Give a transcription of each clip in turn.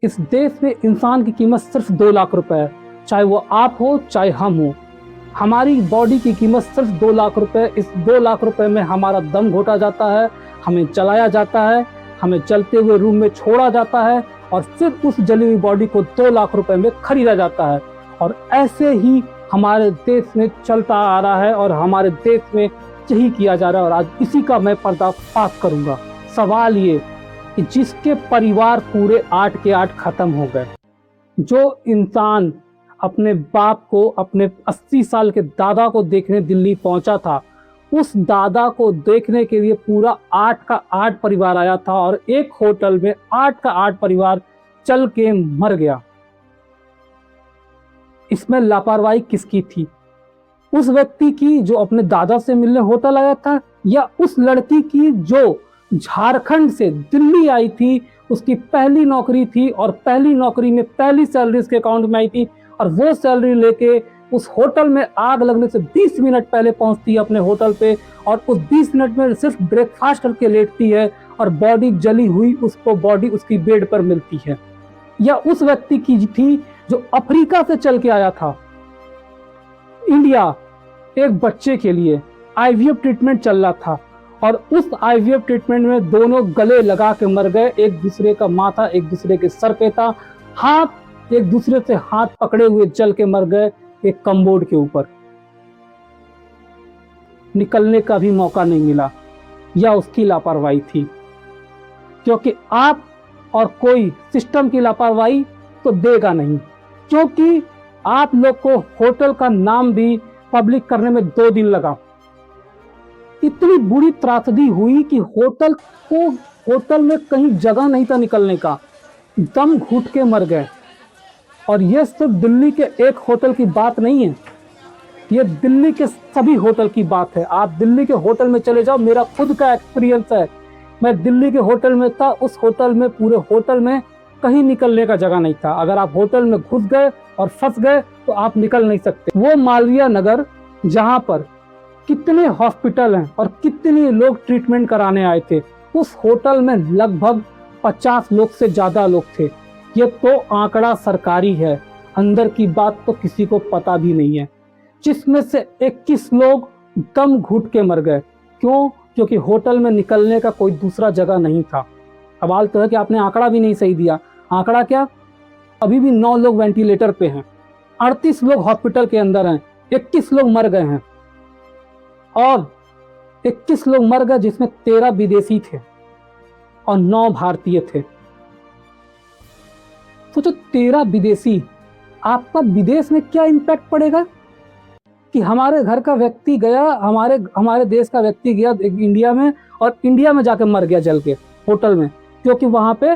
इस देश में इंसान की कीमत सिर्फ 2 लाख रुपए है, चाहे वो आप हो चाहे हम हो। हमारी बॉडी की कीमत सिर्फ 2 लाख रुपए। इस 2 लाख रुपए में हमारा दम घोटा जाता है, हमें जलाया जाता है, हमें जलते हुए रूम में छोड़ा जाता है और फिर उस जली हुई बॉडी को 2 लाख रुपए में खरीदा जाता है। और ऐसे ही हमारे देश में चलता आ रहा है और हमारे देश में यही किया जा रहा है और आज इसी का मैं पर्दाफाश करूंगा। सवाल ये कि जिसके परिवार पूरे 8 के 8 खत्म हो गए, जो इंसान अपने बाप को, अपने 80 साल के दादा को देखने दिल्ली पहुंचा था, उस दादा को देखने के लिए पूरा 8 का 8 परिवार आया था और एक होटल में 8 का 8 परिवार चल के मर गया। इसमें लापरवाही किसकी थी? उस व्यक्ति की जो अपने दादा से मिलने होटल आया था, या उस लड़की की जो झारखंड से दिल्ली आई थी, उसकी पहली नौकरी थी और पहली नौकरी में पहली सैलरी उसके अकाउंट में आई थी और वो सैलरी लेके उस होटल में आग लगने से 20 मिनट पहले पहुंचती है अपने होटल पे और उस 20 मिनट में सिर्फ ब्रेकफास्ट करके लेटती है और बॉडी जली हुई उसको बॉडी उसकी बेड पर मिलती है। या उस व्यक्ति की थी जो अफ्रीका से चल के आया था इंडिया एक बच्चे के लिए, आईवीएफ ट्रीटमेंट चल रहा था और उस आईवीएफ ट्रीटमेंट में दोनों गले लगा के मर गए। एक दूसरे का माथा एक दूसरे के सर पे था, हाथ एक दूसरे से हाथ पकड़े हुए जल के मर गए एक कमबोर्ड के ऊपर। निकलने का भी मौका नहीं मिला। या उसकी लापरवाही थी, क्योंकि आप और कोई सिस्टम की लापरवाही तो देगा नहीं, क्योंकि आप लोग को होटल का नाम भी पब्लिक करने में 2 दिन लगा। इतनी बुरी त्रासदी हुई कि होटल में कहीं जगह नहीं था निकलने का, दम घुट के मर गए। और यह सिर्फ दिल्ली के एक होटल की बात नहीं है, यह दिल्ली के सभी होटल की बात है। आप दिल्ली के होटल में चले जाओ, मेरा खुद का एक्सपीरियंस है। मैं दिल्ली के होटल में था, उस होटल में पूरे होटल में कहीं निकलने का जगह नहीं था। अगर आप होटल में घुस गए और फंस गए तो आप निकल नहीं सकते। वो मालवीय नगर जहां पर कितने हॉस्पिटल हैं और कितने लोग ट्रीटमेंट कराने आए थे, उस होटल में लगभग 50 लोग से ज्यादा लोग थे। ये तो आंकड़ा सरकारी है, अंदर की बात तो किसी को पता भी नहीं है। जिसमें से 21 लोग दम घुट के मर गए। क्यों? क्योंकि होटल में निकलने का कोई दूसरा जगह नहीं था। सवाल तो है कि आपने आंकड़ा भी नहीं सही दिया। आंकड़ा क्या? अभी भी 9 लोग वेंटिलेटर पे हैं, 38 लोग हॉस्पिटल के अंदर हैं, 21 लोग मर गए हैं। और 21 लोग मर गए जिसमें 13 विदेशी थे और 9 भारतीय थे। तो जो 13 विदेशी, आपका विदेश में क्या इम्पैक्ट पड़ेगा कि हमारे घर का व्यक्ति गया, हमारे देश का व्यक्ति गया इंडिया में और इंडिया में जाकर मर गया जल के होटल में, क्योंकि वहां पे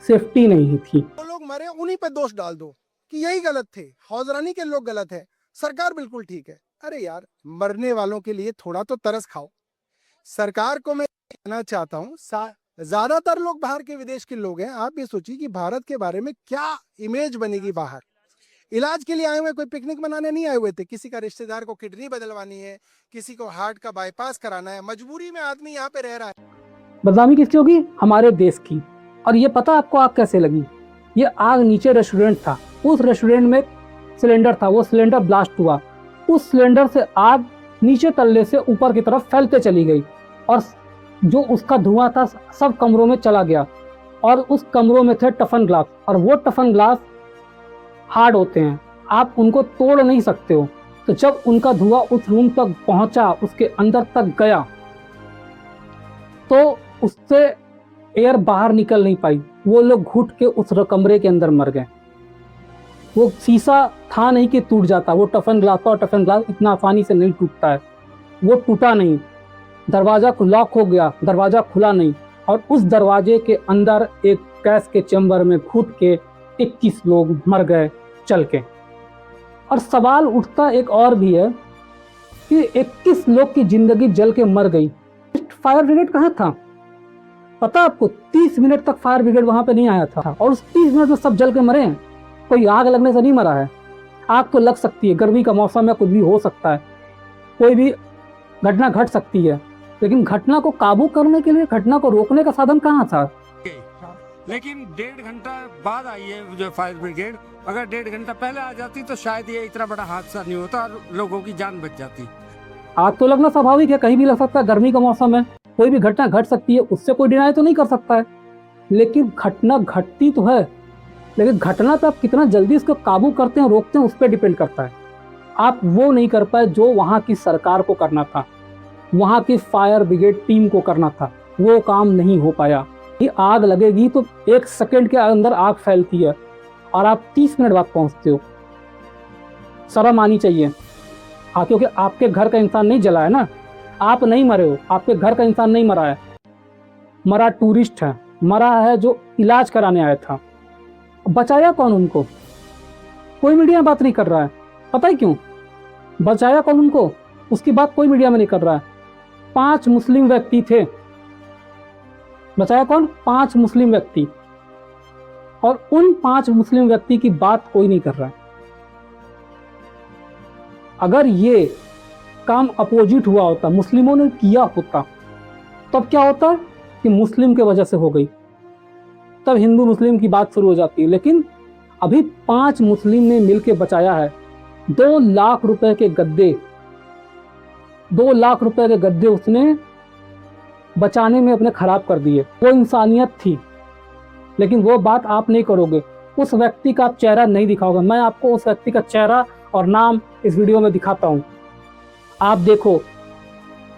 सेफ्टी नहीं थी। तो लोग मरे, उन्हीं पे दोष डाल दो कि यही गलत थे, हौजरानी के लोग गलत है, सरकार बिल्कुल ठीक है। अरे यार, मरने वालों के लिए थोड़ा तो तरस खाओ। सरकार को मैं कहना चाहता हूँ, ज्यादातर लोग बाहर के विदेश के लोग हैं। आप ये सोचिए कि भारत के बारे में क्या इमेज बनेगी बाहर। इलाज के लिए आए हुए, कोई पिकनिक मनाने नहीं आए हुए थे। किसी का रिश्तेदार को किडनी बदलवानी है, किसी को हार्ट का बाईपास कराना है, मजबूरी में आदमी यहाँ पे रह रहा है। बदनामी किसकी होगी? हमारे देश की। और ये पता आपको आग कैसे लगी? ये आग नीचे रेस्टोरेंट था, उस रेस्टोरेंट में सिलेंडर था, वो सिलेंडर ब्लास्ट हुआ। उस सिलेंडर से आग नीचे तल्ले से ऊपर की तरफ फैलते चली गई और जो उसका धुआं था सब कमरों में चला गया। और उस कमरों में थे टफन ग्लास, और वो टफन ग्लास हार्ड होते हैं, आप उनको तोड़ नहीं सकते हो। तो जब उनका धुआं उस रूम तक पहुंचा, उसके अंदर तक गया, तो उससे एयर बाहर निकल नहीं पाई। वो लोग घुट के उस कमरे के अंदर मर गए। वो शीशा था नहीं कि टूट जाता, वो टफन ग्लास था और टफन ग्लास इतना आसानी से नहीं टूटता है। वो टूटा नहीं, दरवाजा लॉक हो गया, दरवाजा खुला नहीं, और उस दरवाजे के अंदर एक गैस के चैम्बर में घुट के 21 लोग मर गए चल के। और सवाल उठता एक और भी है कि 21 लोग की जिंदगी जल के मर गई, फायर ब्रिगेड कहाँ था? पता आपको 30 मिनट तक फायर ब्रिगेड वहां पे नहीं आया था और उस 30 मिनट में सब जल के मरे हैं। कोई आग लगने से नहीं मरा है। आग तो लग सकती है, गर्मी का मौसम है, कुछ भी हो सकता है, कोई भी घटना घट सकती है, लेकिन घटना को काबू करने के लिए, घटना को रोकने का साधन कहाँ था? लेकिन 1.5 घंटा बाद आई है जो फायर ब्रिगेड। अगर 1.5 घंटा पहले आ जाती तो शायद ये इतना बड़ा हादसा नहीं होता और लोगों की जान बच जाती। आग तो लगना स्वाभाविक है, कहीं भी लग सकता है, गर्मी का मौसम है, कोई भी घटना घट सकती है, उससे कोई डिनाई तो नहीं कर सकता है। लेकिन घटना घटती तो है, लेकिन घटना पे आप कितना जल्दी इसको काबू करते हैं, रोकते हैं, उस पर डिपेंड करता है। आप वो नहीं कर पाए जो वहाँ की सरकार को करना था, वहाँ की फायर ब्रिगेड टीम को करना था, वो काम नहीं हो पाया। ये आग लगेगी तो 1 सेकंड के अंदर आग फैलती है और आप 30 मिनट बाद पहुँचते हो। शर्म आनी चाहिए। हाँ, क्योंकि आपके घर का इंसान नहीं जला है ना, आप नहीं मरे हो, आपके घर का इंसान नहीं मरा है, मरा टूरिस्ट है, मरा है जो इलाज कराने आया था। बचाया कौन उनको? कोई मीडिया में बात नहीं कर रहा है। पता है क्यों? बचाया कौन उनको? उसकी बात कोई मीडिया में नहीं कर रहा है। 5 मुस्लिम व्यक्ति थे। बचाया कौन? 5 मुस्लिम व्यक्ति। और उन 5 मुस्लिम व्यक्ति की बात कोई नहीं कर रहा है। अगर ये काम अपोजिट हुआ होता, मुस्लिमों ने किया होता, तब क्या होता कि मुस्लिम के वजह से हो गई, तब हिंदू मुस्लिम की बात शुरू हो जाती है। लेकिन अभी 5 मुस्लिम ने मिलकर बचाया है। 2 लाख रुपए के गद्दे, 2 लाख रुपए के गद्दे उसने बचाने में अपने खराब कर दिए। वो इंसानियत थी, लेकिन वो बात आप नहीं करोगे। उस व्यक्ति का आप चेहरा नहीं दिखाओगे। मैं आपको उस व्यक्ति का चेहरा और नाम इस वीडियो में दिखाता हूं। आप देखो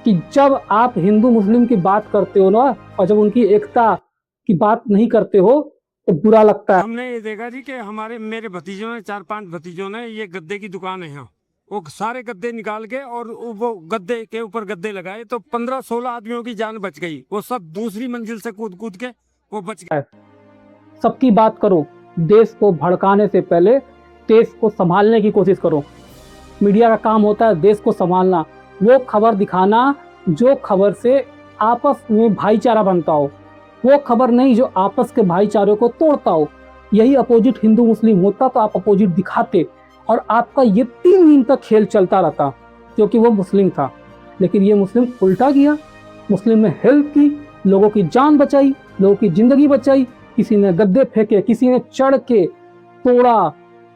कि जब आप हिंदू मुस्लिम की बात करते हो ना, और जब उनकी एकता की बात नहीं करते हो, तो बुरा लगता है। हमने ये देखा जी कि मेरे भतीजों ने, 4-5 भतीजों ने, ये गद्दे की दुकान है यहाँ, वो सारे गद्दे निकाल के और वो गद्दे के ऊपर गद्दे लगाए तो 15-16 आदमियों की जान बच गई। वो सब दूसरी मंजिल से कूद कूद के वो बच गए। सबकी बात करो, देश को भड़काने से पहले देश को संभालने की कोशिश करो। मीडिया का काम होता है देश को संभालना, वो खबर दिखाना जो खबर से आपस में भाईचारा बनता हो, वो खबर नहीं जो आपस के भाईचारे को तोड़ता हो। यही अपोजिट हिंदू मुस्लिम होता तो आप अपोजिट दिखाते और आपका ये 3 दिन तक खेल चलता रहता, क्योंकि वो मुस्लिम था। लेकिन ये मुस्लिम उल्टा किया, मुस्लिम ने हेल्प की, लोगों की जान बचाई, लोगों की जिंदगी बचाई। किसी ने गद्दे फेंके, किसी ने चढ़ के तोड़ा,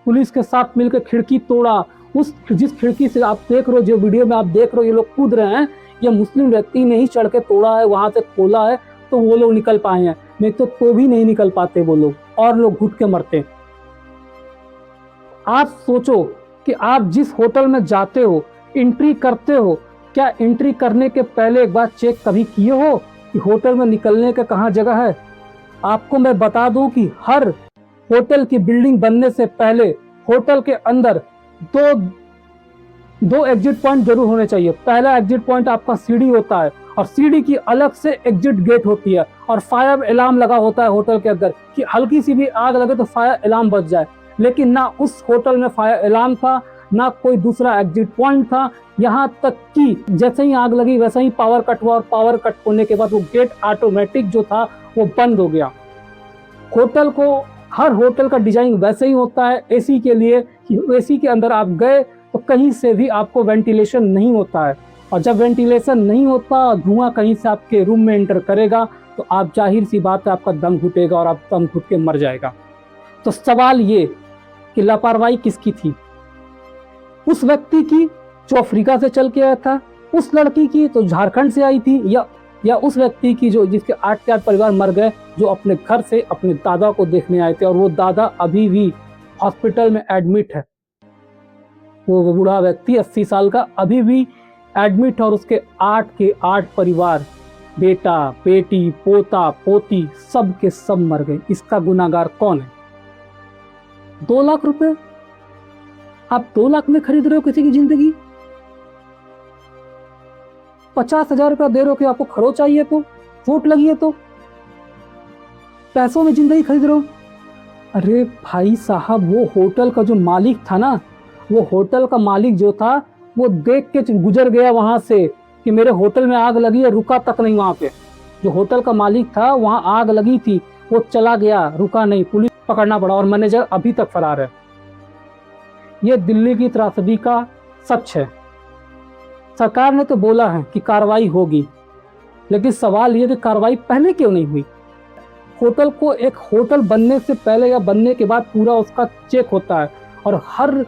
पुलिस के साथ मिलकर खिड़की तोड़ा। उस जिस खिड़की से आप देख रहे हो, जो वीडियो में आप देख रहे हो ये लोग कूद रहे हैं, ये मुस्लिम व्यक्ति ने ही चढ़ के तोड़ा है, वहां से खोला है, तो वो लोग निकल पाए हैं। नहीं तो भी नहीं निकल पाते वो लोग, और लोग घुट के मरते। आप सोचो कि आप जिस होटल में जाते हो, एंट्री करते हो, क्या एंट्री करने के पहले एक बार चेक कभी किए हो कि होटल में निकलने का कहाँ जगह है? आपको मैं बता दूं कि हर होटल की बिल्डिंग बनने से पहले होटल के अंदर दो एग्जिट पॉइंट जरूर होने चाहिए। पहला एग्जिट पॉइंट आपका सीढ़ी होता है और सीढ़ी की अलग से एग्जिट गेट होती है, और फायर अलार्म लगा होता है होटल के अंदर कि हल्की सी भी आग लगे तो फायर अलार्म बज जाए। लेकिन ना उस होटल में फायर अलार्म था, ना कोई दूसरा एग्जिट पॉइंट था। यहाँ तक कि जैसे ही आग लगी वैसे ही पावर कट हुआ, और पावर कट होने के बाद वो गेट ऑटोमेटिक जो था वो बंद हो गया। होटल को, हर होटल का डिजाइन वैसे ही होता है एसी के लिए कि एसी के अंदर आप गए तो कहीं से भी आपको वेंटिलेशन नहीं होता है, और जब वेंटिलेशन नहीं होता, धुआं कहीं से आपके रूम में एंटर करेगा तो आप, जाहिर सी बात है, आपका दम घुटेगा और आप दम घुट के मर जाएगा। तो सवाल ये कि लापरवाही किसकी थी? उस व्यक्ति की जो अफ्रीका से चल के आया था, उस लड़की की तो झारखंड से आई थी, या उस व्यक्ति की जो जिसके 8 के 8 परिवार मर गए, जो अपने घर से अपने दादा को देखने आए थे, और वो दादा अभी भी हॉस्पिटल में एडमिट है। वो बूढ़ा व्यक्ति 80 साल का अभी भी एडमिट है, और उसके 8 के 8 परिवार, बेटा बेटी पोता पोती सब के सब मर गए। इसका गुनाहगार कौन है? 2 लाख रुपए आप 2 लाख में खरीद रहे हो किसी की जिंदगी? 50,000 रुपया दे रहे हो कि आपको खरो चाहिए, तो चोट लगी है तो पैसों में जिंदगी खरीद रहे हो। अरे भाई साहब, वो होटल का जो मालिक था ना, वो होटल का मालिक जो था, वो देख के गुजर गया वहां से कि मेरे होटल में आग लगी है, रुका तक नहीं। वहां पे जो होटल का मालिक था, वहां आग लगी थी, वो चला गया, रुका नहीं, पुलिस पकड़ना पड़ा, और मैनेजर अभी तक फरार है। ये दिल्ली की त्रासदी का सच है। सरकार ने तो बोला है कि कार्रवाई होगी, लेकिन सवाल ये कि कार्रवाई पहले क्यों नहीं हुई? होटल को एक होटल बनने से पहले या बनने के बाद पूरा उसका चेक होता है, और हर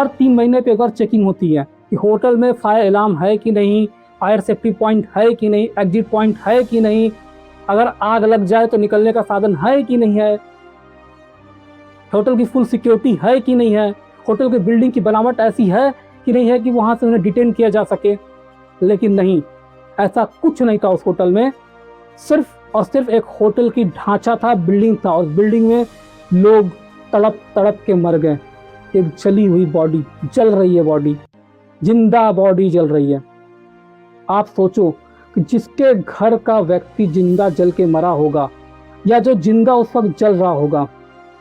3 महीने पे एक बार चेकिंग होती है कि होटल में फायर अलार्म है कि नहीं, फायर सेफ्टी पॉइंट है कि नहीं, एग्जिट पॉइंट है कि नहीं, अगर आग लग जाए तो निकलने का साधन है कि नहीं है, होटल की फुल सिक्योरिटी है कि नहीं है, होटल की बिल्डिंग की बनावट ऐसी है कि नहीं है कि वहाँ से उन्हें डिटेन किया जा सके। लेकिन नहीं, ऐसा कुछ नहीं था उस होटल में। सिर्फ और सिर्फ एक होटल की ढांचा था, बिल्डिंग था, और बिल्डिंग में लोग तड़प तड़प के मर गए। एक जली हुई बॉडी, जल रही है बॉडी, जिंदा बॉडी जल रही है। आप सोचो कि जिसके घर का व्यक्ति जिंदा जल के मरा होगा, या जो जिंदा उस वक्त जल रहा होगा,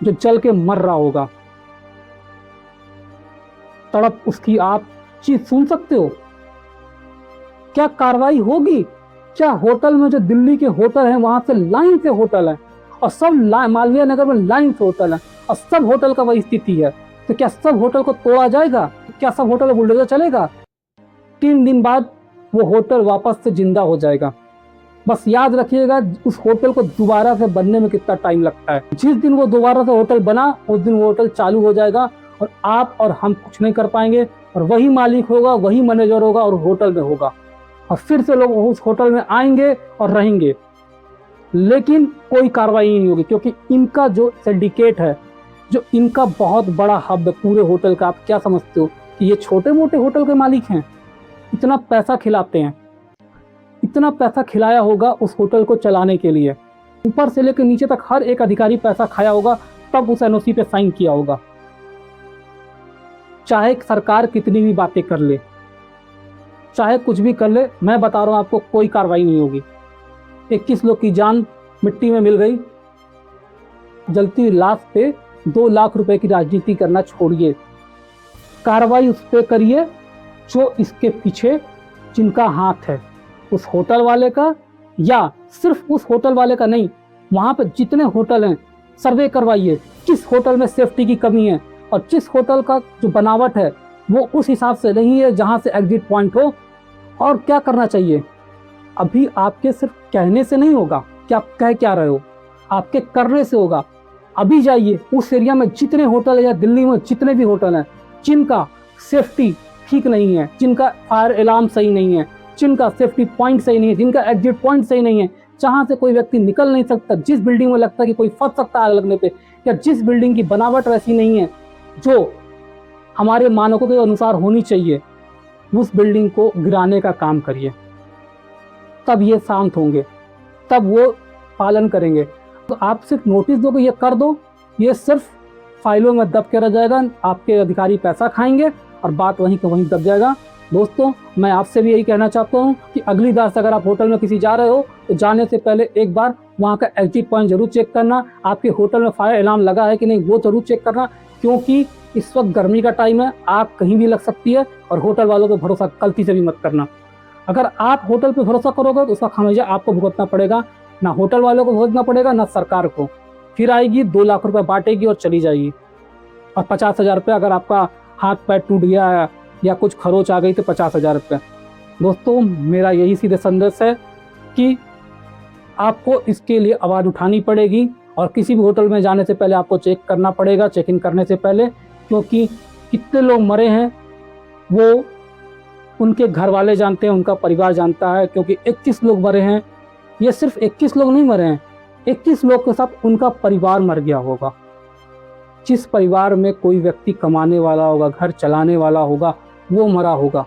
जो जल के मर रहा होगा, तड़प उसकी आप चीज सुन सकते हो? क्या कार्रवाई होगी? क्या होटल में, जो दिल्ली के होटल हैं वहां से लाइन से होटल है, और सब मालवीय नगर में लाइन से होटल है, और सब होटल का वही स्थिति है, तो क्या सब होटल को तोड़ा जाएगा? क्या सब होटल बुलडोजर चलेगा? 3 दिन बाद वो होटल वापस से जिंदा हो जाएगा। बस याद रखिएगा, उस होटल को दोबारा से बनने में कितना टाइम लगता है। जिस दिन वो दोबारा से होटल बना, उस दिन वो होटल चालू हो जाएगा, और आप और हम कुछ नहीं कर पाएंगे, और वही मालिक होगा, वही मैनेजर होगा, और होटल में होगा, और फिर से लोग उस होटल में आएंगे और रहेंगे। लेकिन कोई कार्रवाई नहीं होगी, क्योंकि इनका जो सिंडिकेट है, जो इनका बहुत बड़ा हब है पूरे होटल का। आप क्या समझते हो कि ये छोटे मोटे होटल के मालिक हैं? इतना पैसा खिलाते हैं, इतना पैसा खिलाया होगा उस होटल को चलाने के लिए, ऊपर से लेकर नीचे तक हर एक अधिकारी पैसा खाया होगा, तब उस एनओसी पे साइन किया होगा। चाहे सरकार कितनी भी बातें कर ले, चाहे कुछ भी कर ले, मैं बता रहा हूं आपको, कोई कार्रवाई नहीं होगी। 21 लोग की जान मिट्टी में मिल गई। जलती लाश पे 2 लाख रुपए की राजनीति करना छोड़िए, कार्रवाई उस पर करिए जो इसके पीछे, जिनका हाथ है, उस होटल वाले का, या सिर्फ उस होटल वाले का नहीं, वहां पर जितने होटल हैं सर्वे करवाइए, किस होटल में सेफ्टी की कमी है, और जिस होटल का जो बनावट है वो उस हिसाब से नहीं है जहां से एग्जिट पॉइंट हो। और क्या करना चाहिए? अभी आपके सिर्फ कहने से नहीं होगा कि आप कह क्या रहे हो, आपके करने से होगा। अभी जाइए उस एरिया में जितने होटल है, या दिल्ली में जितने भी होटल हैं जिनका सेफ्टी ठीक नहीं है, जिनका फायर अलार्म सही नहीं है, जिनका सेफ्टी पॉइंट सही नहीं है, जिनका एग्जिट पॉइंट सही नहीं है, जहां से कोई व्यक्ति निकल नहीं सकता, जिस बिल्डिंग में लगता है कि कोई फंस सकता है आग लगने पे, या जिस बिल्डिंग की बनावट वैसी नहीं है जो हमारे मानकों के अनुसार होनी चाहिए, उस बिल्डिंग को गिराने का काम करिए। तब ये शांत होंगे, तब वो पालन करेंगे। तो आप सिर्फ नोटिस दो कि ये कर दो, ये सिर्फ फाइलों में दब के रह जाएगा, आपके अधिकारी पैसा खाएंगे और बात वहीं का वहीं दब जाएगा। दोस्तों, मैं आपसे भी यही कहना चाहता हूँ कि अगली बार से अगर आप होटल में किसी जा रहे हो तो जाने से पहले एक बार वहाँ का एग्जिट पॉइंट जरूर चेक करना, आपके होटल में फायर अलार्म लगा है कि नहीं वो जरूर चेक करना, क्योंकि इस वक्त गर्मी का टाइम है, आग कहीं भी लग सकती है। और होटल वालों पे भरोसा गलती से भी मत करना। अगर आप होटल पे भरोसा करोगे तो उसका खामियाजा आपको भुगतना पड़ेगा, ना होटल वालों को भुगतना पड़ेगा, ना सरकार को। फिर आएगी 2 लाख रुपए बांटेगी और चली जाएगी, और 50,000 रुपये अगर आपका हाथ पैर टूट गया है या कुछ खरोच आ गई तो 50,000 रुपये। दोस्तों, मेरा यही सीधे संदेश है कि आपको इसके लिए आवाज़ उठानी पड़ेगी, और किसी भी होटल में जाने से पहले आपको चेक करना पड़ेगा, चेक इन करने से पहले, क्योंकि कितने लोग मरे हैं वो उनके घर वाले जानते हैं, उनका परिवार जानता है। क्योंकि 21 लोग मरे हैं, ये सिर्फ 21 लोग नहीं मरे हैं, 21 लोग के साथ उनका परिवार मर गया होगा। जिस परिवार में कोई व्यक्ति कमाने वाला होगा, घर चलाने वाला होगा, वो मरा होगा।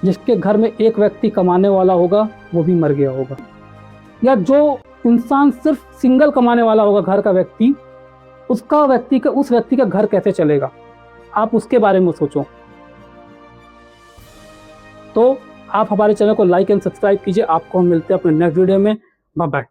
जिसके घर में एक व्यक्ति कमाने वाला होगा वो भी मर गया होगा। या जो इंसान सिर्फ सिंगल कमाने वाला होगा, घर का व्यक्ति, उस व्यक्ति का घर कैसे चलेगा? आप उसके बारे में सोचो। तो आप हमारे चैनल को लाइक एंड सब्सक्राइब कीजिए। आपको हम मिलते हैं अपने नेक्स्ट वीडियो में। Bye bye.